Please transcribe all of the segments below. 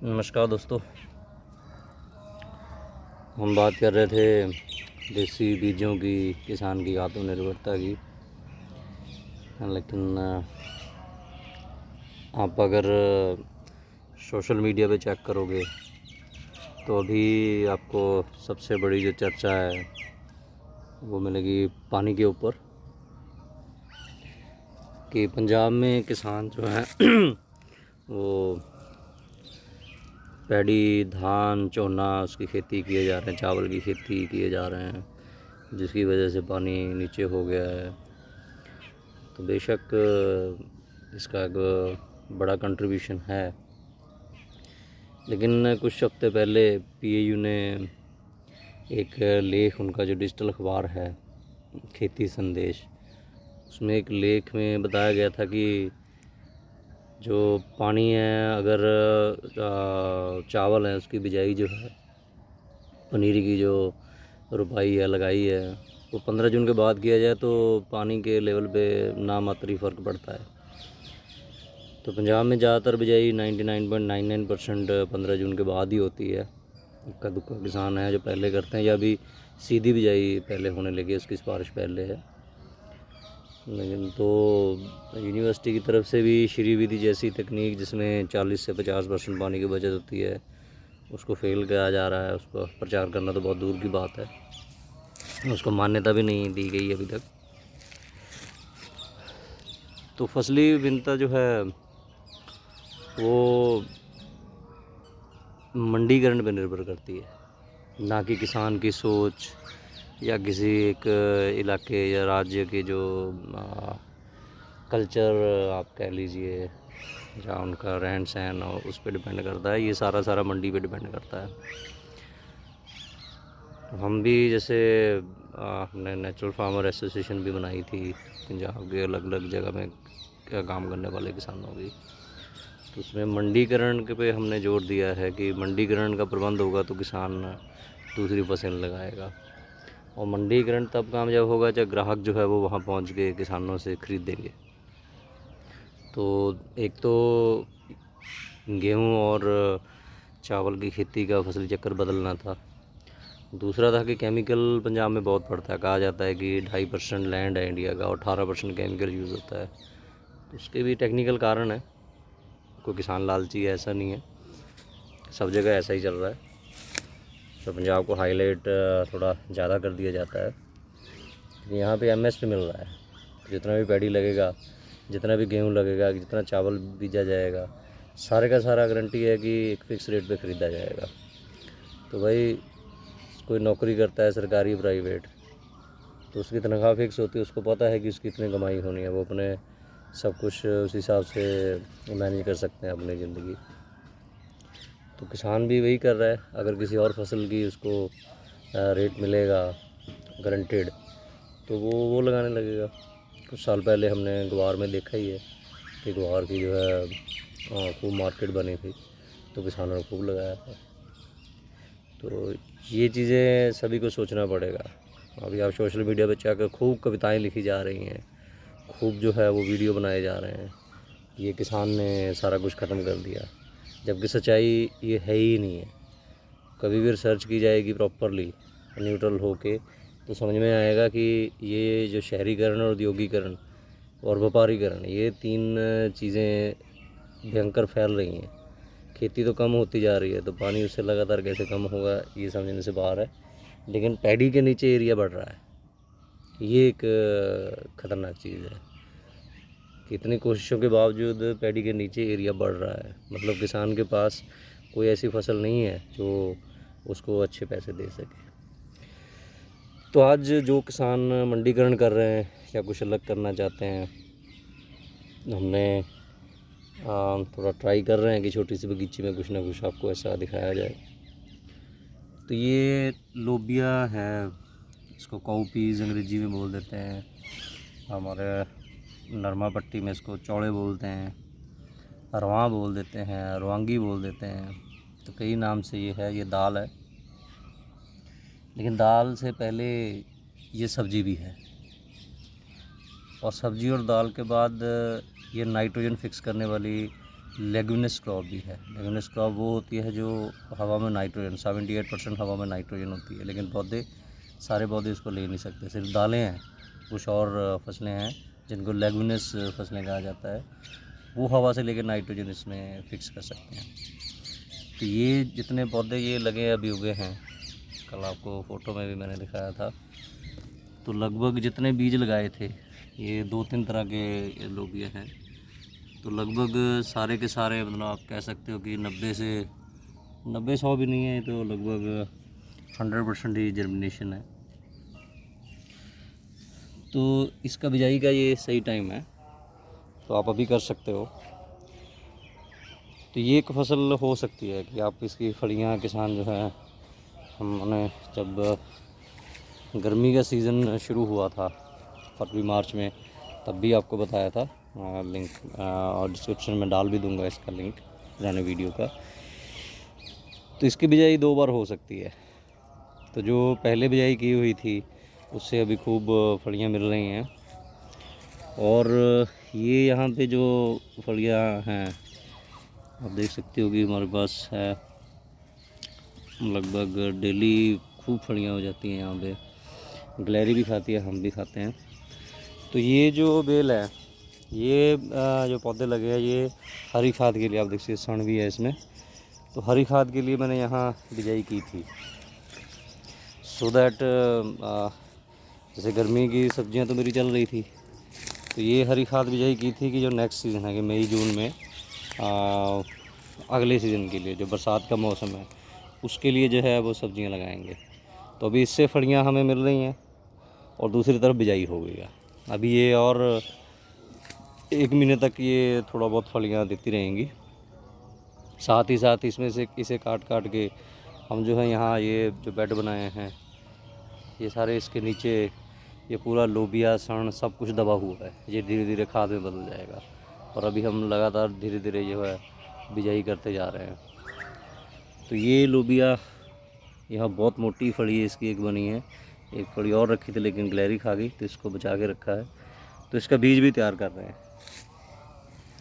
नमस्कार दोस्तों। हम बात कर रहे थे देसी बीजों की, किसान की आत्मनिर्भरता की। लेकिन आप अगर सोशल मीडिया पे चेक करोगे तो अभी आपको सबसे बड़ी जो चर्चा है वो मिलेगी पानी के ऊपर, कि पंजाब में किसान जो है वो पैडी, धान, चोना उसकी खेती किए जा रहे हैं, चावल की खेती किए जा रहे हैं, जिसकी वजह से पानी नीचे हो गया है। तो बेशक इसका एक बड़ा कंट्रीब्यूशन है, लेकिन कुछ हफ्ते पहले पीएयू ने एक लेख, उनका जो डिजिटल अखबार है खेती संदेश, उसमें एक लेख में बताया गया था कि जो पानी है, अगर चावल है उसकी बिजाई जो है, पनीर की जो रुपाई है, लगाई है, वो 15 जून के बाद किया जाए तो पानी के लेवल पे नामात्र ही फ़र्क पड़ता है। तो पंजाब में ज़्यादातर बिजाई 99.99% 15 जून के बाद ही होती है। इक्का दुक्का किसान है जो पहले करते हैं, या अभी सीधी बिजाई पहले होने लगी, उसकी सिफारिश पहले है। लेकिन तो यूनिवर्सिटी की तरफ से भी श्री विधि जैसी तकनीक, जिसमें 40 से 50% पानी की बचत होती है, उसको फेल किया जा रहा है। उसको प्रचार करना तो बहुत दूर की बात है, उसको मान्यता भी नहीं दी गई अभी तक। तो फसली विभिन्नता जो है वो मंडीकरण पर निर्भर करती है, ना कि किसान की सोच या किसी एक इलाके या राज्य के जो कल्चर आप कह लीजिए, या उनका रहन सहन, और उस पर डिपेंड करता है। ये सारा मंडी पे डिपेंड करता है। हम भी जैसे हमने नेचुरल फार्मर एसोसिएशन भी बनाई थी पंजाब के अलग अलग जगह में काम करने वाले किसानों की। तो उसमें मंडीकरण के पे हमने जोर दिया है कि मंडीकरण का प्रबंध होगा तो किसान दूसरी फसल लगाएगा, और मंडीकरण तब कामयाब होगा जब ग्राहक जो है वो वहाँ पहुँच के किसानों से खरीदेंगे। तो एक तो गेहूँ और चावल की खेती का फसल चक्कर बदलना था। दूसरा था कि केमिकल पंजाब में बहुत पड़ता है। कहा जाता है कि 2.5% लैंड है इंडिया का और 18% केमिकल यूज़ होता है। तो उसके भी टेक्निकल कारण है, कोई किसान लालची है ऐसा नहीं है, सब जगह ऐसा ही चल रहा है। तो पंजाब को हाईलाइट थोड़ा ज़्यादा कर दिया जाता है। यहाँ पे एमएसपी मिल रहा है, जितना भी पैडी लगेगा, जितना भी गेहूँ लगेगा, जितना चावल बीजा जाएगा, सारे का सारा गारंटी है कि एक फ़िक्स रेट पे ख़रीदा जाएगा। तो भाई कोई नौकरी करता है सरकारी प्राइवेट, तो उसकी तनख्वाह फ़िक्स होती है, उसको पता है कि उसकी इतनी कमाई होनी है, वो अपने सब कुछ उस हिसाब से मैनेज कर सकते हैं अपनी ज़िंदगी। तो किसान भी वही कर रहा है। अगर किसी और फसल की उसको रेट मिलेगा गारंटेड, तो वो लगाने लगेगा। कुछ साल पहले हमने ग्वार में देखा ही है कि ग्वार की जो है खूब मार्केट बनी थी, तो किसानों ने खूब लगाया था। तो ये चीज़ें सभी को सोचना पड़ेगा। अभी आप सोशल मीडिया पे जाकर खूब कविताएं लिखी जा रही हैं, खूब जो है वो वीडियो बनाए जा रहे हैं, ये किसान ने सारा कुछ ख़त्म कर दिया, जबकि सच्चाई ये है ही नहीं है। कभी भी रिसर्च की जाएगी प्रॉपरली, न्यूट्रल होके, तो समझ में आएगा कि ये जो शहरीकरण और औद्योगिकरण और व्यापारीकरण, ये 3 चीज़ें भयंकर फैल रही हैं। खेती तो कम होती जा रही है, तो पानी उससे लगातार कैसे कम होगा ये समझने से बाहर है। लेकिन पैडी के नीचे एरिया बढ़ रहा है, ये एक ख़तरनाक चीज़ है। कितनी कोशिशों के बावजूद पैडी के नीचे एरिया बढ़ रहा है, मतलब किसान के पास कोई ऐसी फसल नहीं है जो उसको अच्छे पैसे दे सके। तो आज जो किसान मंडीकरण कर रहे हैं या कुछ अलग करना चाहते हैं, हमने थोड़ा ट्राई कर रहे हैं कि छोटी सी बगीचे में कुछ ना कुछ आपको ऐसा दिखाया जाए। तो ये लोबिया है, इसको काउपीज़ अंग्रेजी में बोल देते हैं, हमारे नरमा पट्टी में इसको चौड़े बोलते हैं, रवां बोल देते हैं, रवांगी बोल देते हैं। तो कई नाम से ये है। ये दाल है, लेकिन दाल से पहले ये सब्ज़ी भी है, और सब्ज़ी और दाल के बाद ये नाइट्रोजन फिक्स करने वाली लेगुमिनस क्रॉप भी है। लेगुमिनस क्रॉप वो होती है जो हवा में नाइट्रोजन 78% हवा में नाइट्रोजन होती है, लेकिन पौधे सारे पौधे इसको ले नहीं सकते, सिर्फ दालें हैं। कुछ और फसलें हैं जिनको लेगुमिनस फसलें कहा जाता है, वो हवा से लेकर नाइट्रोजन इसमें फिक्स कर सकते हैं। तो ये जितने पौधे ये लगे अभी उगे हैं, कल आपको फ़ोटो में भी मैंने दिखाया था, तो लगभग जितने बीज लगाए थे, ये 2-3 तरह के लोबिया हैं, तो लगभग सारे के सारे मतलब आप कह सकते हो कि 90-100 भी नहीं है, तो लगभग 100% ही जर्मिनेशन है। तो इसका बिजाई का ये सही टाइम है, तो आप अभी कर सकते हो। तो ये एक फसल हो सकती है कि आप इसकी फलियां किसान जो है, हमने जब गर्मी का सीज़न शुरू हुआ था फरवरी मार्च में, तब भी आपको बताया था, लिंक और डिस्क्रिप्शन में डाल भी दूंगा इसका लिंक पुराने वीडियो का। तो इसकी बिजाई 2 बार हो सकती है। तो जो पहले बिजाई की हुई थी उससे अभी खूब फलियां मिल रही हैं, और ये यहाँ पे जो फलियां हैं आप देख सकते हो कि हमारे पास है, लगभग डेली खूब फलियां हो जाती हैं यहाँ पे। गिलहरी भी खाती है, हम भी खाते हैं। तो ये जो बेल है, ये जो पौधे लगे हैं, ये हरी खाद के लिए, आप देख सकते सण भी है इसमें, तो हरी खाद के लिए मैंने यहाँ बिजाई की थी, सो दैट जैसे गर्मी की सब्जियां तो मेरी चल रही थी, तो ये हरी खाद बिजाई की थी कि जो नेक्स्ट सीज़न है कि मई जून में अगले सीज़न के लिए, जो बरसात का मौसम है उसके लिए जो है वो सब्जियां लगाएंगे। तो अभी इससे फलियां हमें मिल रही हैं और दूसरी तरफ बिजाई हो गई है। अभी ये और 1 महीने तक ये थोड़ा बहुत फलियां देती रहेंगी। साथ ही साथ इसमें से इसे काट काट के हम जो है यहाँ ये जो बेड बनाए हैं, ये सारे इसके नीचे ये पूरा लोबिया सण सब कुछ दबा हुआ है, ये धीरे धीरे खाद में बदल जाएगा। और अभी हम लगातार धीरे धीरे जो है बिजाई करते जा रहे हैं। तो ये लोबिया यहाँ बहुत मोटी फली है इसकी, एक बनी है, एक फली और रखी थी लेकिन गिलहरी खा गई, तो इसको बचा के रखा है। तो इसका बीज भी तैयार कर रहे हैं,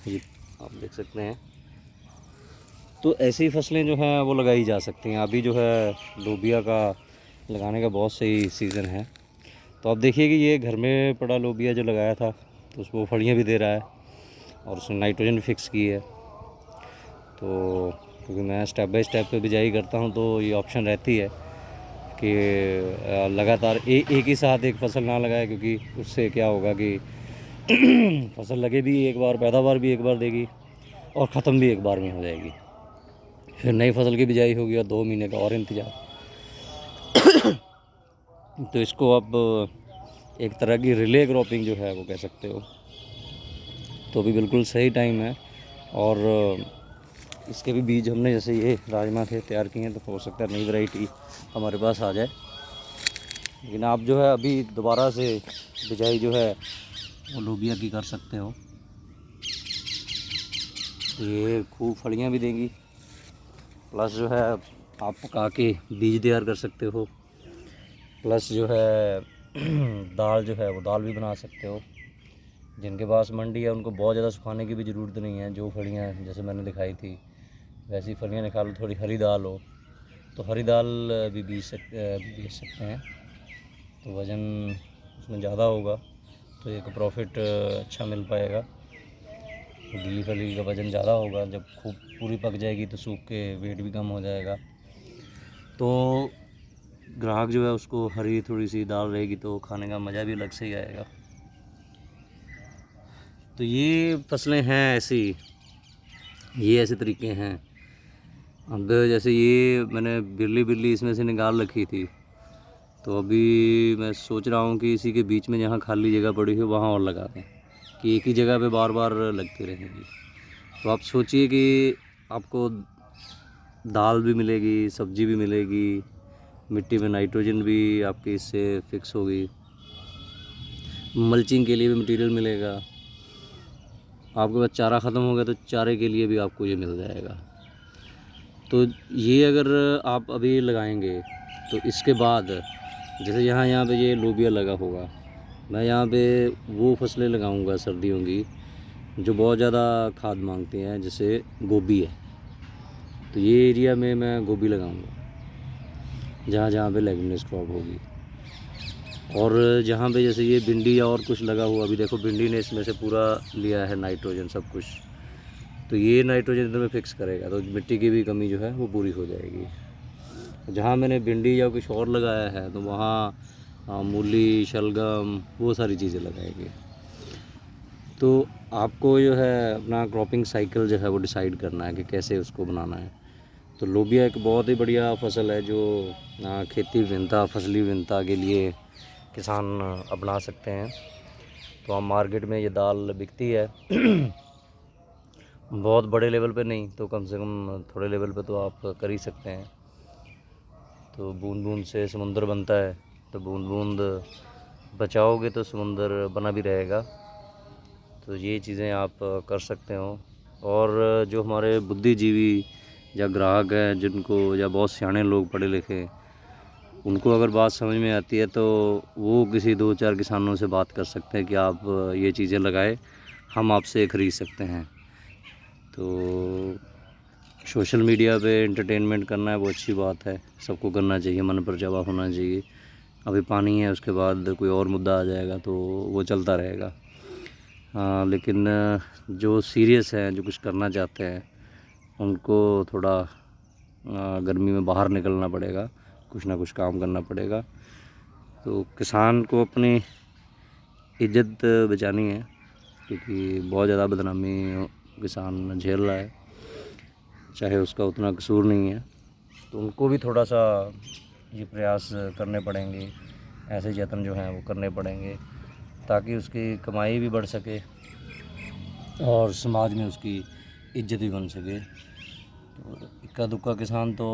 ये आप देख सकते हैं। तो ऐसी फसलें जो हैं वो लगाई जा सकती हैं। अभी जो है लोबिया का लगाने का बहुत सही सीज़न है। तो आप देखिए कि ये घर में पड़ा लोबिया जो लगाया था, तो उसको फलियाँ भी दे रहा है और उसने नाइट्रोजन भी फिक्स की है। तो क्योंकि मैं स्टेप बाय स्टेप पे बिजाई करता हूँ, तो ये ऑप्शन रहती है कि लगातार एक ही साथ एक फसल ना लगाए, क्योंकि उससे क्या होगा कि फसल लगे भी एक बार, पैदावार भी एक बार देगी और ख़त्म भी एक बार में हो जाएगी। फिर नई फसल की बिजाई होगी और 2 महीने का और इंतज़ार। तो इसको अब एक तरह की रिले क्रॉपिंग जो है वो कह सकते हो। तो अभी बिल्कुल सही टाइम है, और इसके भी बीज हमने जैसे ये राजमा के तैयार किए हैं, तो हो सकता है नई वैरायटी हमारे पास आ जाए। लेकिन आप जो है अभी दोबारा से बिजाई जो है वो लोबिया की कर सकते हो, तो ये खूब फलियाँ भी देंगी, प्लस जो है आप पका के बीज तैयार कर सकते हो, प्लस जो है दाल जो है वो दाल भी बना सकते हो। जिनके पास मंडी है उनको बहुत ज़्यादा सुखाने की भी ज़रूरत नहीं है। जो फलियाँ जैसे मैंने दिखाई थी वैसी फलियाँ निकालो, थोड़ी हरी दाल हो तो हरी दाल भी बेच सकते हैं, तो वज़न उसमें ज़्यादा होगा, तो एक प्रॉफिट अच्छा मिल पाएगा। गीली फली का वज़न ज़्यादा होगा, जब खूब पूरी पक जाएगी तो सूख के वेट भी कम हो जाएगा। तो ग्राहक जो है उसको हरी थोड़ी सी दाल रहेगी तो खाने का मज़ा भी अलग से ही आएगा। तो ये फसलें हैं ऐसी, ये ऐसे तरीके हैं। अब जैसे ये मैंने बिरली इसमें से निकाल रखी थी, तो अभी मैं सोच रहा हूँ कि इसी के बीच में जहाँ खाली जगह पड़ी है वहाँ और लगा दें, कि एक ही जगह पे बार बार लगती रहेंगी। तो आप सोचिए कि आपको दाल भी मिलेगी, सब्जी भी मिलेगी, मिट्टी में नाइट्रोजन भी आपकी इससे फिक्स होगी, मल्चिंग के लिए भी मटेरियल मिलेगा, आपके पास चारा ख़त्म हो गया तो चारे के लिए भी आपको ये मिल जाएगा। तो ये अगर आप अभी लगाएंगे तो इसके बाद जैसे यहाँ पे ये लोबिया लगा होगा, मैं यहाँ पे वो फसलें लगाऊंगा सर्दियों की जो बहुत ज़्यादा खाद मांगते हैं, जैसे गोभी है, तो ये एरिया में मैं गोभी लगाऊंगा जहाँ जहाँ पे लेगुमिनस क्रॉप होगी। और जहाँ पे जैसे ये भिंडी या और कुछ लगा हुआ, अभी देखो भिंडी ने इसमें से पूरा लिया है नाइट्रोजन सब कुछ, तो ये नाइट्रोजन इधर में फिक्स करेगा, तो मिट्टी की भी कमी जो है वो पूरी हो जाएगी। जहाँ मैंने भिंडी या कुछ और लगाया है तो वहाँ मूली, शलगम, वो सारी चीज़ें लगाएंगे। तो आपको जो है अपना क्रॉपिंग साइकिल जो है वो डिसाइड करना है कि कैसे उसको बनाना है। तो लोबिया एक बहुत ही बढ़िया फसल है जो खेती विभिन्नता, फसली विभिन्नता के लिए किसान अपना सकते हैं। तो हम मार्केट में ये दाल बिकती है बहुत बड़े लेवल पे नहीं तो कम से कम थोड़े लेवल पे तो आप कर ही सकते हैं। तो बूंद बूंद से समुंदर बनता है, तो बूंद बूंद बचाओगे तो समुंदर बना भी रहेगा। तो ये चीज़ें आप कर सकते हो। और जो हमारे बुद्धिजीवी या ग्राहक हैं जिनको, या बहुत सियाने लोग पढ़े लिखे, उनको अगर बात समझ में आती है तो वो किसी 2-4 किसानों से बात कर सकते हैं कि आप ये चीज़ें लगाए, हम आपसे ख़रीद सकते हैं। तो सोशल मीडिया पे एंटरटेनमेंट करना है वो अच्छी बात है, सबको करना चाहिए, मन पर जवा होना चाहिए। अभी पानी है, उसके बाद कोई और मुद्दा आ जाएगा तो वो चलता रहेगा। लेकिन जो सीरियस हैं, जो कुछ करना चाहते हैं, उनको थोड़ा गर्मी में बाहर निकलना पड़ेगा, कुछ ना कुछ काम करना पड़ेगा। तो किसान को अपनी इज्जत बचानी है, क्योंकि बहुत ज़्यादा बदनामी किसान झेल रहा है, चाहे उसका उतना कसूर नहीं है। तो उनको भी थोड़ा सा ये प्रयास करने पड़ेंगे, ऐसे यत्न जो हैं वो करने पड़ेंगे, ताकि उसकी कमाई भी बढ़ सके और समाज में उसकी इज्जत भी बन सके। तो इक्का दुक्का किसान तो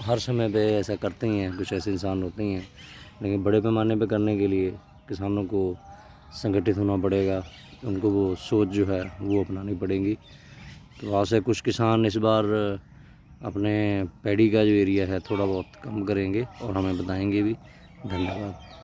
हर समय पे ऐसा करते ही हैं, कुछ ऐसे इंसान होते ही हैं, लेकिन बड़े पैमाने पे करने के लिए किसानों को संगठित होना पड़ेगा, उनको वो सोच जो है वो अपनानी पड़ेगी। तो आज से कुछ किसान इस बार अपने पैडी का जो एरिया है थोड़ा बहुत कम करेंगे और हमें बताएंगे भी। धन्यवाद।